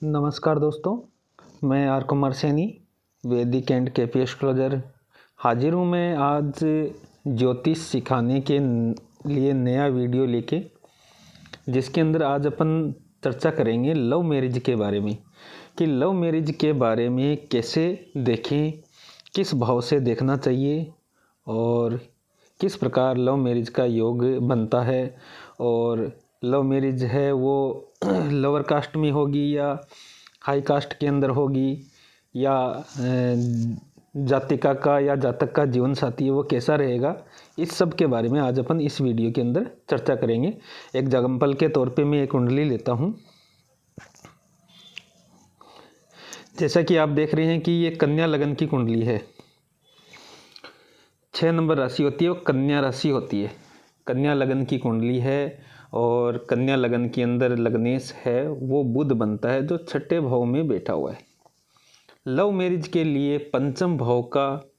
नमस्कार दोस्तों, मैं आर कुमार सैनी, वैदिक एंड केपी एस्ट्रोलॉजर हाजिर हूँ। मैं आज ज्योतिष सिखाने के लिए नया वीडियो लेके, जिसके अंदर आज अपन चर्चा करेंगे लव मैरिज के बारे में कि लव मैरिज के बारे में कैसे देखें, किस भाव से देखना चाहिए और किस प्रकार लव मैरिज का योग बनता है। और लव मैरिज है वो लोअर कास्ट में होगी या हाई कास्ट के अंदर होगी, या जातिका का या जातक का जीवन साथी है वो कैसा रहेगा, इस सब के बारे में आज अपन इस वीडियो के अंदर चर्चा करेंगे। एक एग्जाम्पल के तौर पे मैं एक कुंडली लेता हूँ। जैसा कि आप देख रहे हैं कि ये कन्या लगन की कुंडली है। 6 नंबर राशि होती है, वो कन्या राशि होती है। कन्या लगन की कुंडली है और कन्या लगन के अंदर लग्नेश है वो बुध बनता है, जो छठे भाव में बैठा हुआ है। लव मैरिज के लिए पंचम भाव का,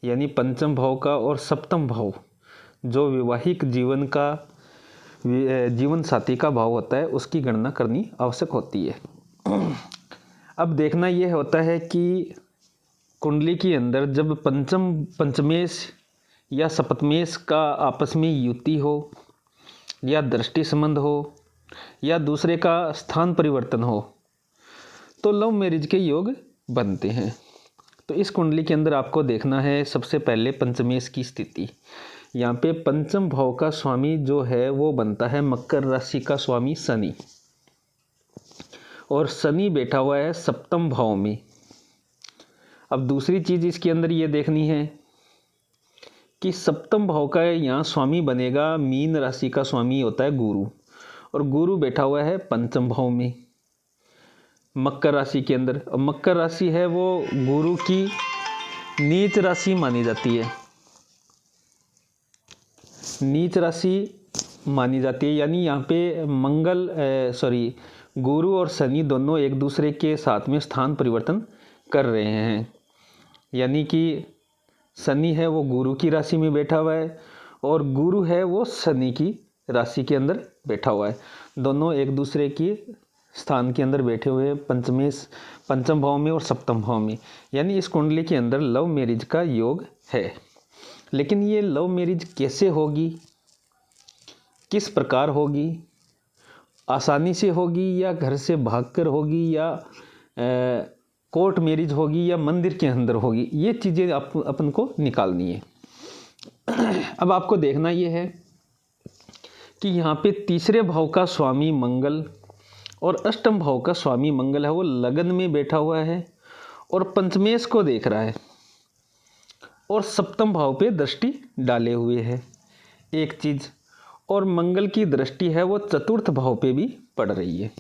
यानी पंचम भाव का और सप्तम भाव जो वैवाहिक जीवन का जीवन साथी का भाव होता है, उसकी गणना करनी आवश्यक होती है। अब देखना यह होता है कि कुंडली के अंदर जब पंचमेश या सप्तमेश का आपस में युति हो, या दृष्टि संबंध हो, या दूसरे का स्थान परिवर्तन हो, तो लव मैरिज के योग बनते हैं। तो इस कुंडली के अंदर आपको देखना है सबसे पहले पंचमेश की स्थिति। यहाँ पे पंचम भाव का स्वामी जो है वो बनता है मकर राशि का स्वामी शनि, और शनि बैठा हुआ है सप्तम भाव में। अब दूसरी चीज़ इसके अंदर ये देखनी है कि सप्तम भाव का यहाँ स्वामी बनेगा, मीन राशि का स्वामी होता है गुरु, और गुरु बैठा हुआ है पंचम भाव में मकर राशि के अंदर। और मकर राशि है वो गुरु की नीच राशि मानी जाती है, नीच राशि मानी जाती है। यानी यहाँ पे गुरु और शनि दोनों एक दूसरे के साथ में स्थान परिवर्तन कर रहे हैं। यानी कि शनि है वो गुरु की राशि में बैठा हुआ है और गुरु है वो शनि की राशि के अंदर बैठा हुआ है। दोनों एक दूसरे के स्थान के अंदर बैठे हुए पंचम भाव में और सप्तम भाव में। यानी इस कुंडली के अंदर लव मैरिज का योग है। लेकिन ये लव मैरिज कैसे होगी, किस प्रकार होगी, आसानी से होगी या घर से भागकर होगी, या कोर्ट मैरिज होगी, या मंदिर के अंदर होगी, ये चीज़ें अपन को निकालनी है। अब आपको देखना ये है कि यहाँ पे तीसरे भाव का स्वामी मंगल और अष्टम भाव का स्वामी मंगल है वो लगन में बैठा हुआ है और पंचमेश को देख रहा है और सप्तम भाव पे दृष्टि डाले हुए है एक चीज़। और मंगल की दृष्टि है वो चतुर्थ भाव पे भी पड़ रही है।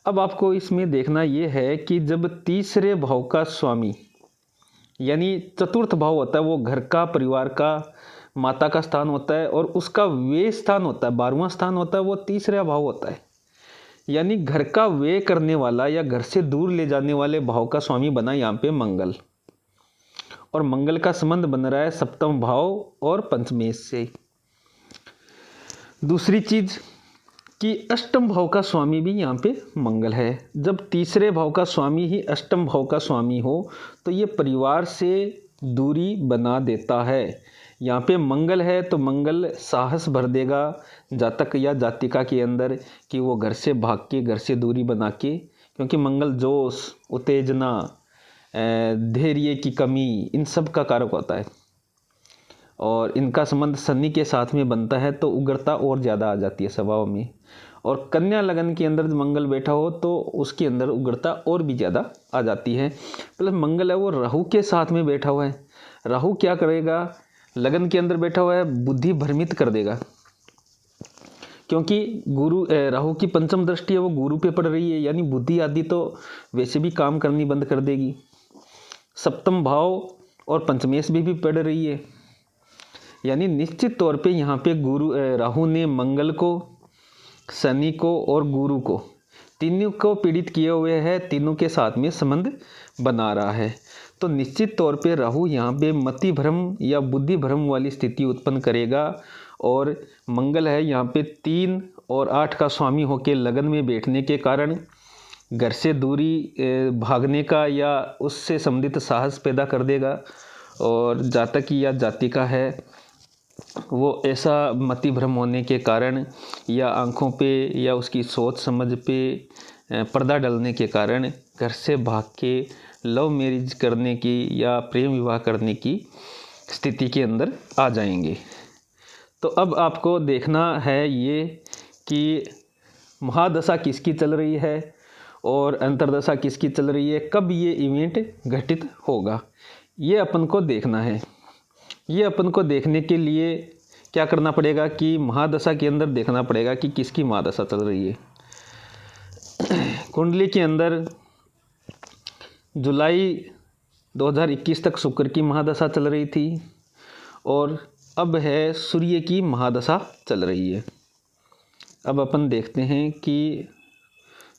अब आपको इसमें देखना ये है कि जब तीसरे भाव का स्वामी, यानी चतुर्थ भाव होता है वो घर का, परिवार का, माता का स्थान होता है, और उसका व्यय स्थान होता है, 12वां स्थान होता है, वो तीसरा भाव होता है। यानी घर का व्यय करने वाला या घर से दूर ले जाने वाले भाव का स्वामी बना यहाँ पे मंगल, और मंगल का संबंध बन रहा है सप्तम भाव और पंचमेश से। दूसरी चीज कि अष्टम भाव का स्वामी भी यहाँ पे मंगल है। जब तीसरे भाव का स्वामी ही अष्टम भाव का स्वामी हो तो ये परिवार से दूरी बना देता है। यहाँ पे मंगल है तो मंगल साहस भर देगा जातक या जातिका के अंदर कि वो घर से भाग के, घर से दूरी बना के, क्योंकि मंगल जोश, उत्तेजना, धैर्य की कमी, इन सब का कारक होता है। और इनका संबंध शनि के साथ में बनता है तो उग्रता और ज़्यादा आ जाती है स्वभाव में। और कन्या लगन के अंदर मंगल बैठा हो तो उसके अंदर उग्रता और भी ज़्यादा आ जाती है। प्लस मंगल है वो राहु के साथ में बैठा हुआ है। राहु क्या करेगा, लगन के अंदर बैठा हुआ है, बुद्धि भ्रमित कर देगा, क्योंकि राहु की पंचम दृष्टि है वो गुरु पे पड़ रही है। यानी बुद्धि आदि तो वैसे भी काम करनी बंद कर देगी। सप्तम भाव और पंचमेश भी पड़ रही है। यानी निश्चित तौर पे यहाँ पे राहु ने मंगल को, शनि को और गुरु को, तीनों को पीड़ित किए हुए है, तीनों के साथ में संबंध बना रहा है। तो निश्चित तौर पे राहु यहाँ पे मति भ्रम या बुद्धि भ्रम वाली स्थिति उत्पन्न करेगा। और मंगल है यहाँ पे 3 और 8 का स्वामी होकर लगन में बैठने के कारण घर से दूरी भागने का या उससे संबंधित साहस पैदा कर देगा। और जातक या जातिका है वो ऐसा मति भ्रम होने के कारण या आँखों पे या उसकी सोच समझ पे पर्दा डलने के कारण घर से भाग के लव मैरिज करने की या प्रेम विवाह करने की स्थिति के अंदर आ जाएंगे। तो अब आपको देखना है ये कि महादशा किसकी चल रही है और अंतर्दशा किसकी चल रही है, कब ये इवेंट घटित होगा, ये अपन को देखना है। ये अपन को देखने के लिए क्या करना पड़ेगा कि महादशा के अंदर देखना पड़ेगा कि किसकी महादशा चल रही है। कुंडली के अंदर जुलाई 2021 तक शुक्र की महादशा चल रही थी और अब है सूर्य की महादशा चल रही है। अब अपन देखते हैं कि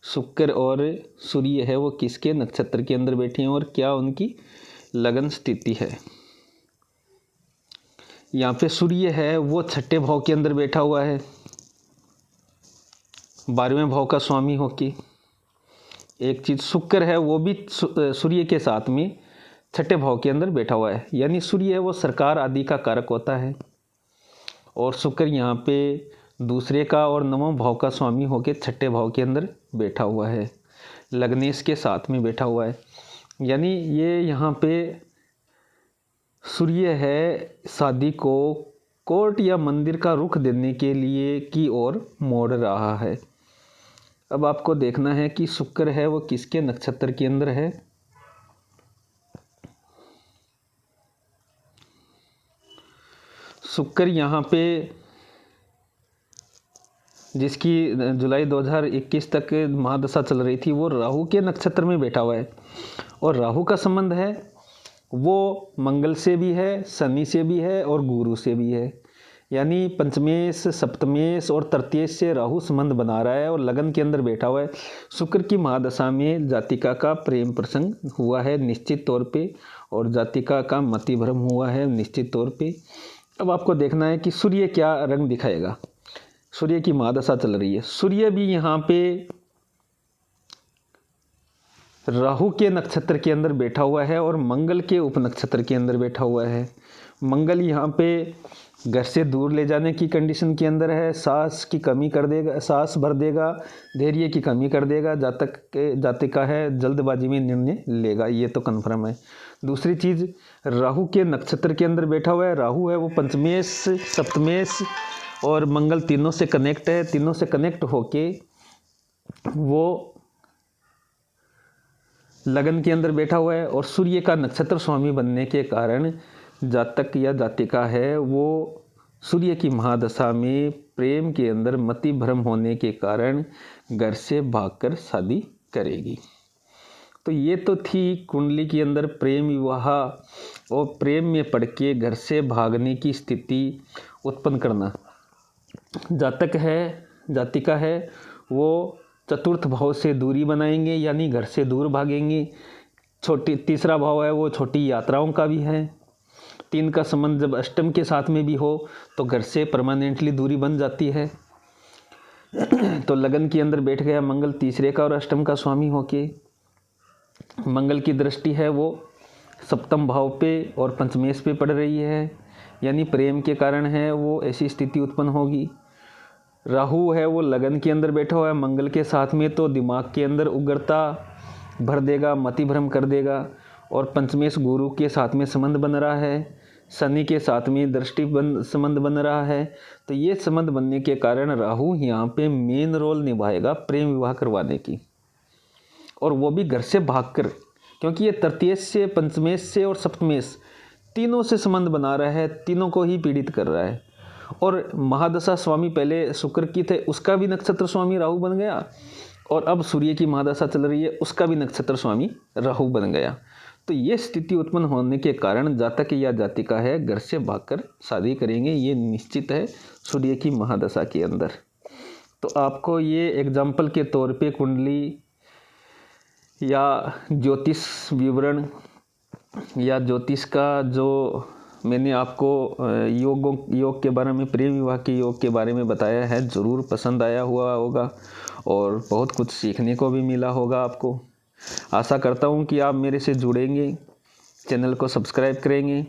शुक्र और सूर्य है वो किसके नक्षत्र के अंदर बैठे हैं और क्या उनकी लगन स्थिति है। यहाँ पे सूर्य है वो छठे भाव के अंदर बैठा हुआ है, 12वें भाव का स्वामी होके। एक चीज़ शुक्र है वो भी सूर्य के साथ में छठे भाव के अंदर बैठा हुआ है, यानी सूर्य है वो सरकार आदि का कारक होता है। और शुक्र यहाँ पे दूसरे का और नवम भाव का स्वामी होके छठे भाव के अंदर बैठा हुआ है, लग्नेश के साथ में बैठा हुआ है। यानी ये यहाँ पे सूर्य है शादी को कोर्ट या मंदिर का रुख देने के लिए की ओर मोड़ रहा है। अब आपको देखना है कि शुक्र है वो किसके नक्षत्र के अंदर है। शुक्र यहाँ पे जिसकी जुलाई 2021 तक महादशा चल रही थी वो राहु के नक्षत्र में बैठा हुआ है और राहु का संबंध है वो मंगल से भी है, शनि से भी है और गुरु से भी है। यानी पंचमेश, सप्तमेश और तृतीयेश से राहु संबंध बना रहा है और लगन के अंदर बैठा हुआ है। शुक्र की महादशा में जातिका का प्रेम प्रसंग हुआ है निश्चित तौर पे और जातिका का मति भ्रम हुआ है निश्चित तौर पे। अब आपको देखना है कि सूर्य क्या रंग दिखाएगा। सूर्य की महादशा चल रही है, सूर्य भी यहाँ पे राहु के नक्षत्र के अंदर बैठा हुआ है और मंगल के उपनक्षत्र के अंदर बैठा हुआ है। मंगल यहाँ पे घर से दूर ले जाने की कंडीशन के अंदर है, साहस की कमी कर देगा, साहस भर देगा, धैर्य की कमी कर देगा। जातिका है जल्दबाजी में निर्णय लेगा, ये तो कन्फर्म है। दूसरी चीज़ राहु के नक्षत्र के अंदर बैठा हुआ है, राहु है वो पंचमेश, सप्तमेश और मंगल तीनों से कनेक्ट है। तीनों से कनेक्ट होके वो लगन के अंदर बैठा हुआ है और सूर्य का नक्षत्र स्वामी बनने के कारण जातक या जातिका है वो सूर्य की महादशा में प्रेम के अंदर मति भ्रम होने के कारण घर से भागकर शादी करेगी। तो ये तो थी कुंडली के अंदर प्रेम विवाह और प्रेम में पड़ के घर से भागने की स्थिति उत्पन्न करना। जातक है, जातिका है वो चतुर्थ भाव से दूरी बनाएंगे यानी घर से दूर भागेंगे। तीसरा भाव है वो छोटी यात्राओं का भी है। 3 का संबंध जब अष्टम के साथ में भी हो तो घर से परमानेंटली दूरी बन जाती है। तो लगन के अंदर बैठ गया मंगल तीसरे का और अष्टम का स्वामी होके। मंगल की दृष्टि है वो सप्तम भाव पे और पंचमेश पे पड़ रही है, यानी प्रेम के कारण है वो ऐसी स्थिति उत्पन्न होगी। राहु है वो लगन के अंदर बैठा हुआ है मंगल के साथ में, तो दिमाग के अंदर उग्रता भर देगा, मति भ्रम कर देगा। और पंचमेश गुरु के साथ में संबंध बन रहा है, शनि के साथ में दृष्टि संबंध बन रहा है। तो ये संबंध बनने के कारण राहु यहाँ पे मेन रोल निभाएगा प्रेम विवाह करवाने की, और वो भी घर से भागकर, क्योंकि ये तृतीय से, पंचमेश से और सप्तमेश तीनों से संबंध बना रहा है, तीनों को ही पीड़ित कर रहा है। और महादशा स्वामी पहले शुक्र की थे, उसका भी नक्षत्र स्वामी राहु बन गया, और अब सूर्य की महादशा चल रही है, उसका भी नक्षत्र स्वामी राहु बन गया। तो ये स्थिति उत्पन्न होने के कारण जातक या जातिका है घर से भागकर शादी करेंगे, ये निश्चित है सूर्य की महादशा के अंदर। तो आपको ये एग्जाम्पल के तौर पे कुंडली या ज्योतिष विवरण या ज्योतिष का जो मैंने आपको योग के बारे में, प्रेम विवाह के योग के बारे में बताया है, ज़रूर पसंद आया हुआ होगा और बहुत कुछ सीखने को भी मिला होगा आपको। आशा करता हूँ कि आप मेरे से जुड़ेंगे, चैनल को सब्सक्राइब करेंगे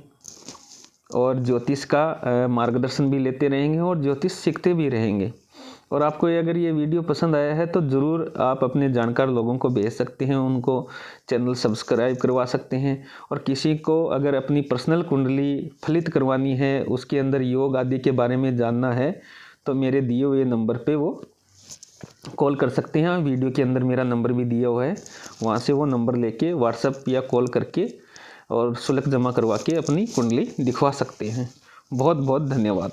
और ज्योतिष का मार्गदर्शन भी लेते रहेंगे और ज्योतिष सीखते भी रहेंगे। और आपको अगर ये वीडियो पसंद आया है तो ज़रूर आप अपने जानकार लोगों को भेज सकते हैं, उनको चैनल सब्सक्राइब करवा सकते हैं। और किसी को अगर अपनी पर्सनल कुंडली फलित करवानी है, उसके अंदर योग आदि के बारे में जानना है, तो मेरे दिए हुए नंबर पे वो कॉल कर सकते हैं। वीडियो के अंदर मेरा नंबर भी दिया हुआ है, वहाँ से वो नंबर लेके व्हाट्सएप या कॉल करके और शुल्क जमा करवा के अपनी कुंडली दिखवा सकते हैं। बहुत बहुत धन्यवाद।